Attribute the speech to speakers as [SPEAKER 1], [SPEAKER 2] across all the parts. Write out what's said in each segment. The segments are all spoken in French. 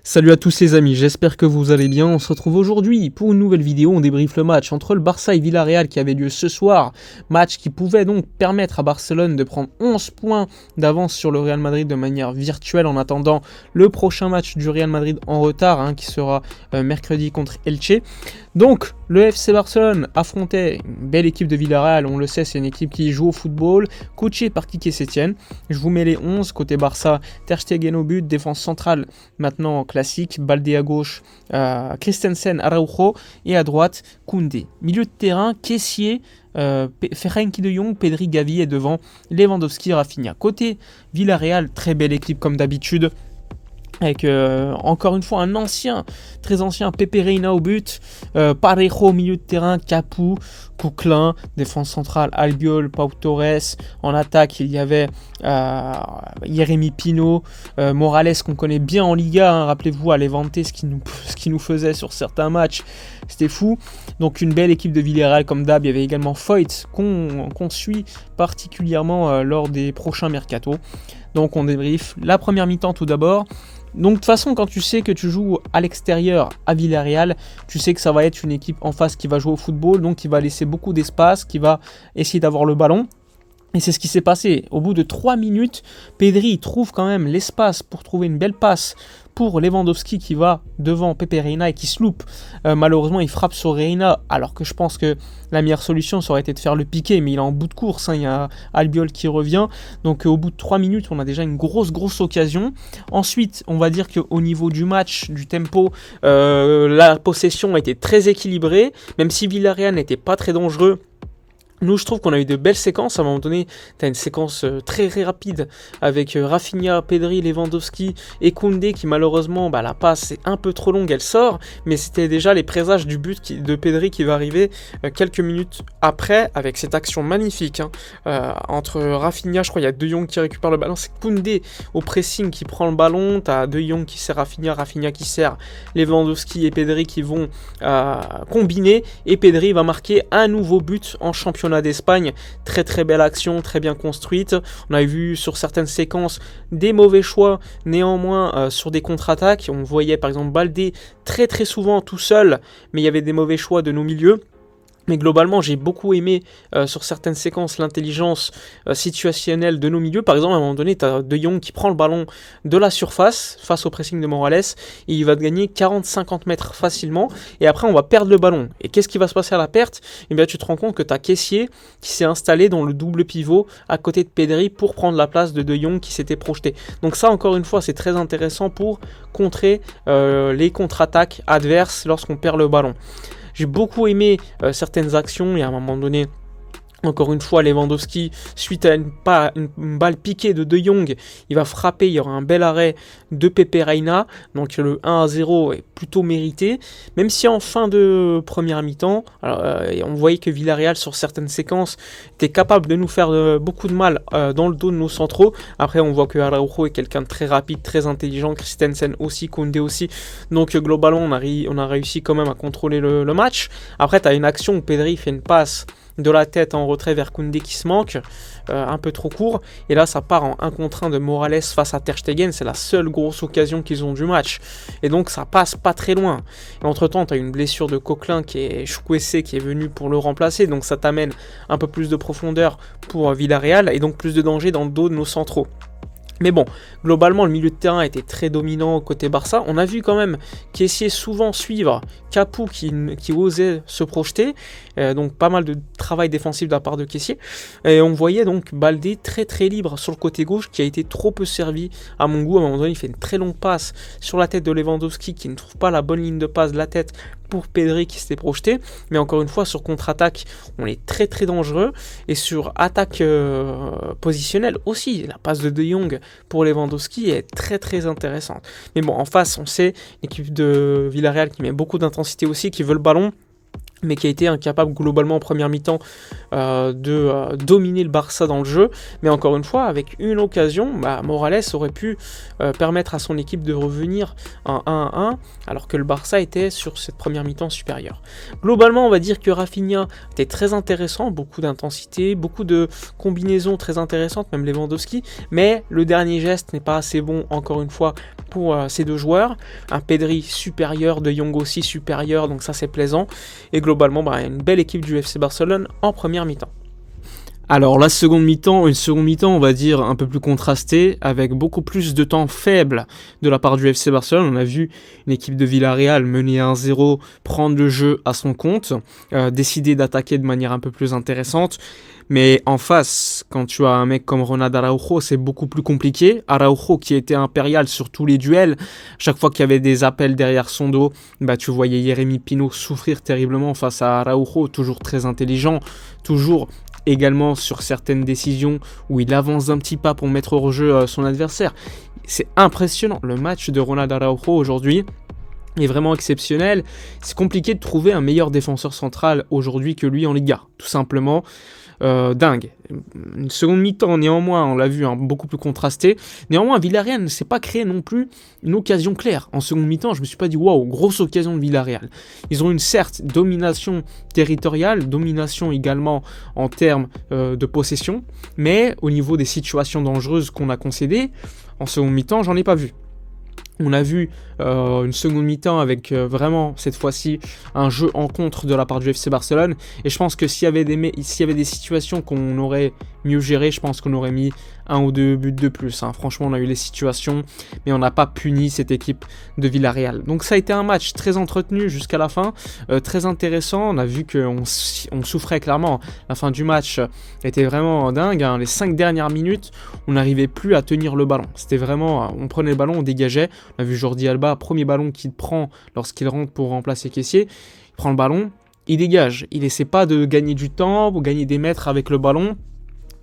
[SPEAKER 1] Salut à tous les amis, j'espère que vous allez bien. On se retrouve aujourd'hui pour une nouvelle vidéo. On débriefe le match entre le Barça et Villarreal qui avait lieu ce soir. Match qui pouvait donc permettre à Barcelone de prendre 11 points d'avance sur le Real Madrid de manière virtuelle en attendant le prochain match du Real Madrid en retard qui sera mercredi contre Elche. Donc le FC Barcelone affrontait une belle équipe de Villarreal. On le sait, c'est une équipe qui joue au football, coachée par Quique Setién. Je vous mets les 11 côté Barça. Ter Stegen au but, défense centrale maintenant classique, Baldé à gauche, Christensen, Araujo et à droite Koundé. Milieu de terrain, Kessié, Frenkie de Jong, Pedri, Gavi et devant Lewandowski, Rafinha. Côté Villarreal, très belle équipe comme d'habitude. Avec encore une fois un très ancien Pepe Reina au but, Parejo au milieu de terrain, Capu, Coquelin, défense centrale, Albiol, Pau Torres, en attaque il y avait Jérémy Pino, Morales qu'on connaît bien en Liga, rappelez-vous à Levante ce qu'il nous faisait sur certains matchs, c'était fou. Donc une belle équipe de Villarreal comme d'hab. Il y avait également Foyt qu'on suit particulièrement lors des prochains mercatos. Donc on débrief la première mi-temps tout d'abord. Donc de toute façon, quand tu sais que tu joues à l'extérieur à Villarreal, tu sais que ça va être une équipe en face qui va jouer au football, donc qui va laisser beaucoup d'espace, qui va essayer d'avoir le ballon. Et c'est ce qui s'est passé. Au bout de 3 minutes, Pedri trouve quand même l'espace pour trouver une belle passe pour Lewandowski qui va devant Pepe Reina et qui se loupe. Malheureusement, il frappe sur Reina, alors que je pense que la meilleure solution, ça aurait été de faire le piqué, mais il est en bout de course. Il y a Albiol qui revient. Donc au bout de 3 minutes, on a déjà une grosse occasion. Ensuite, on va dire qu'au niveau du match, du tempo, la possession a été très équilibrée, même si Villarreal n'était pas très dangereux. Nous, je trouve qu'on a eu de belles séquences. À un moment donné, tu as une séquence très rapide avec Rafinha, Pedri, Lewandowski et Koundé qui malheureusement, la passe est un peu trop longue, elle sort. Mais c'était déjà les présages du but de Pedri qui va arriver quelques minutes après avec cette action magnifique. Entre Rafinha, je crois il y a De Jong qui récupère le ballon. C'est Koundé au pressing qui prend le ballon. Tu as De Jong qui sert Rafinha, Rafinha qui sert Lewandowski et Pedri qui vont combiner. Et Pedri va marquer un nouveau but en championnat d'Espagne. Très belle action, très bien construite. On a vu sur certaines séquences des mauvais choix, néanmoins sur des contre-attaques. On voyait par exemple Baldé très souvent tout seul, mais il y avait des mauvais choix de nos milieux. Mais globalement, j'ai beaucoup aimé sur certaines séquences l'intelligence situationnelle de nos milieux. Par exemple, à un moment donné, tu as De Jong qui prend le ballon de la surface face au pressing de Morales et il va gagner 40-50 mètres facilement. Et après, on va perdre le ballon. Et qu'est-ce qui va se passer à la perte ? Eh bien, tu te rends compte que tu as Kessié qui s'est installé dans le double pivot à côté de Pedri pour prendre la place de Jong qui s'était projeté. Donc ça, encore une fois, c'est très intéressant pour contrer les contre-attaques adverses lorsqu'on perd le ballon. J'ai beaucoup aimé certaines actions et à un moment donné, encore une fois, Lewandowski, suite à une balle piquée de Jong, il va frapper, il y aura un bel arrêt de Pepe Reina, donc le 1-0 est plutôt mérité, même si en fin de première mi-temps, on voyait que Villarreal sur certaines séquences était capable de nous faire beaucoup de mal dans le dos de nos centraux. Après on voit que Araujo est quelqu'un de très rapide, très intelligent, Christensen aussi, Koundé aussi, donc globalement on a réussi quand même à contrôler le match. Après tu as une action où Pedri fait une passe de la tête en retrait vers Koundé qui se manque, un peu trop court, et là ça part en 1 contre 1 de Morales face à Ter Stegen, c'est la seule grosse occasion qu'ils ont du match, et donc ça passe pas très loin. Et entre temps tu as une blessure de Coquelin qui est Chukwueze qui est venu pour le remplacer, donc ça t'amène un peu plus de profondeur pour Villarreal, et donc plus de danger dans le dos de nos centraux. Mais bon, globalement, le milieu de terrain était très dominant côté Barça. On a vu quand même Kessié souvent suivre Capu qui osait se projeter. Donc pas mal de travail défensif de la part de Kessié. Et on voyait donc Baldé très libre sur le côté gauche qui a été trop peu servi à mon goût. À un moment donné, il fait une très longue passe sur la tête de Lewandowski qui ne trouve pas la bonne ligne de passe de la tête pour Pedri qui s'était projeté, mais encore une fois sur contre-attaque on est très dangereux, et sur attaque positionnelle aussi, la passe de Jong pour Lewandowski est très intéressante. Mais bon, en face on sait, l'équipe de Villarreal qui met beaucoup d'intensité aussi, qui veut le ballon, mais qui a été incapable globalement en première mi-temps de dominer le Barça dans le jeu. Mais encore une fois, avec une occasion, Morales aurait pu permettre à son équipe de revenir en 1-1, alors que le Barça était sur cette première mi-temps supérieure. Globalement, on va dire que Rafinha était très intéressant, beaucoup d'intensité, beaucoup de combinaisons très intéressantes, même Lewandowski, mais le dernier geste n'est pas assez bon, encore une fois, pour ces deux joueurs. Un Pedri supérieur, De Jong aussi supérieur, donc ça c'est plaisant. Et globalement, une belle équipe du FC Barcelone en première mi-temps. Alors la seconde mi-temps, une seconde mi-temps on va dire un peu plus contrastée, avec beaucoup plus de temps faible de la part du FC Barcelone. On a vu une équipe de Villarreal mener 1-0, prendre le jeu à son compte, décider d'attaquer de manière un peu plus intéressante. Mais en face, quand tu as un mec comme Ronald Araujo, c'est beaucoup plus compliqué. Araujo qui était impérial sur tous les duels, chaque fois qu'il y avait des appels derrière son dos, tu voyais Jérémy Pino souffrir terriblement face à Araujo, toujours très intelligent, toujours également sur certaines décisions où il avance d'un petit pas pour mettre hors jeu son adversaire. C'est impressionnant, le match de Ronald Araujo aujourd'hui est vraiment exceptionnel. C'est compliqué de trouver un meilleur défenseur central aujourd'hui que lui en Liga, tout simplement. Dingue. Une seconde mi-temps, néanmoins, on l'a vu, beaucoup plus contrasté. Néanmoins, Villarreal ne s'est pas créé non plus une occasion claire. En seconde mi-temps, je me suis pas dit, waouh, grosse occasion de Villarreal. Ils ont une certes domination territoriale, domination également en termes de possession, mais au niveau des situations dangereuses qu'on a concédées, en seconde mi-temps, j'en ai pas vu. On a vu une seconde mi-temps avec vraiment, cette fois-ci, un jeu en contre de la part du FC Barcelone. Et je pense que s'il y avait des situations qu'on aurait mieux gérées, je pense qu'on aurait mis 1 ou 2 buts de plus. Franchement, on a eu les situations, mais on n'a pas puni cette équipe de Villarreal. Donc ça a été un match très entretenu jusqu'à la fin, très intéressant. On a vu qu'on souffrait clairement. La fin du match était vraiment dingue. Les 5 dernières minutes, on n'arrivait plus à tenir le ballon. C'était vraiment, on prenait le ballon, on dégageait. On a vu Jordi Alba, premier ballon qu'il prend lorsqu'il rentre pour remplacer Kessié. Il prend le ballon, il dégage. Il n'essaie pas de gagner du temps ou gagner des mètres avec le ballon.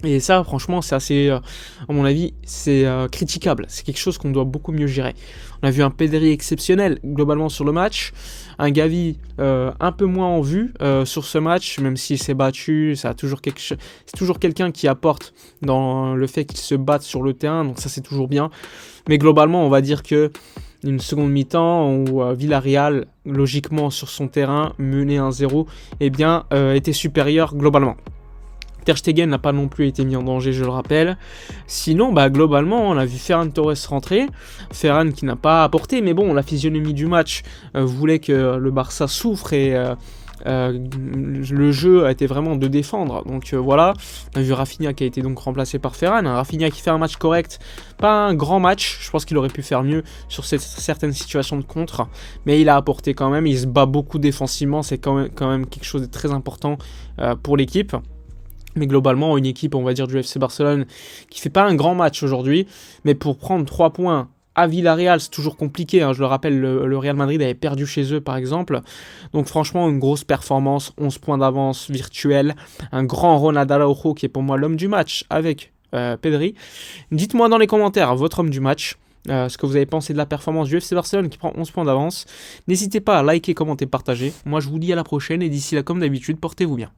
[SPEAKER 1] Et ça, franchement, c'est assez, à mon avis, c'est critiquable. C'est quelque chose qu'on doit beaucoup mieux gérer. On a vu un Pedri exceptionnel, globalement, sur le match. Un Gavi un peu moins en vue sur ce match, même s'il s'est battu. C'est toujours quelqu'un qui apporte dans le fait qu'il se batte sur le terrain. Donc ça, c'est toujours bien. Mais globalement, on va dire que une seconde mi-temps où Villarreal, logiquement, sur son terrain, mené 1-0, était supérieur globalement. Ter Stegen n'a pas non plus été mis en danger, je le rappelle. Sinon, globalement, on a vu Ferran Torres rentrer. Ferran qui n'a pas apporté, mais bon, la physionomie du match voulait que le Barça souffre et le jeu a été vraiment de défendre. Donc voilà, on a vu Rafinha qui a été donc remplacé par Ferran. Rafinha qui fait un match correct, pas un grand match. Je pense qu'il aurait pu faire mieux sur certaines situations de contre, mais il a apporté quand même. Il se bat beaucoup défensivement, c'est quand même quelque chose de très important pour l'équipe. Mais globalement, une équipe, on va dire, du FC Barcelone qui fait pas un grand match aujourd'hui, mais pour prendre 3 points à Villarreal, c'est toujours compliqué. Je le rappelle, le Real Madrid avait perdu chez eux, par exemple. Donc franchement, une grosse performance, 11 points d'avance virtuelle. Un grand Ronald Araujo qui est pour moi l'homme du match avec Pedri. Dites-moi dans les commentaires votre homme du match. Ce que vous avez pensé de la performance du FC Barcelone qui prend 11 points d'avance. N'hésitez pas à liker, commenter, partager. Moi, je vous dis à la prochaine et d'ici là, comme d'habitude, portez-vous bien.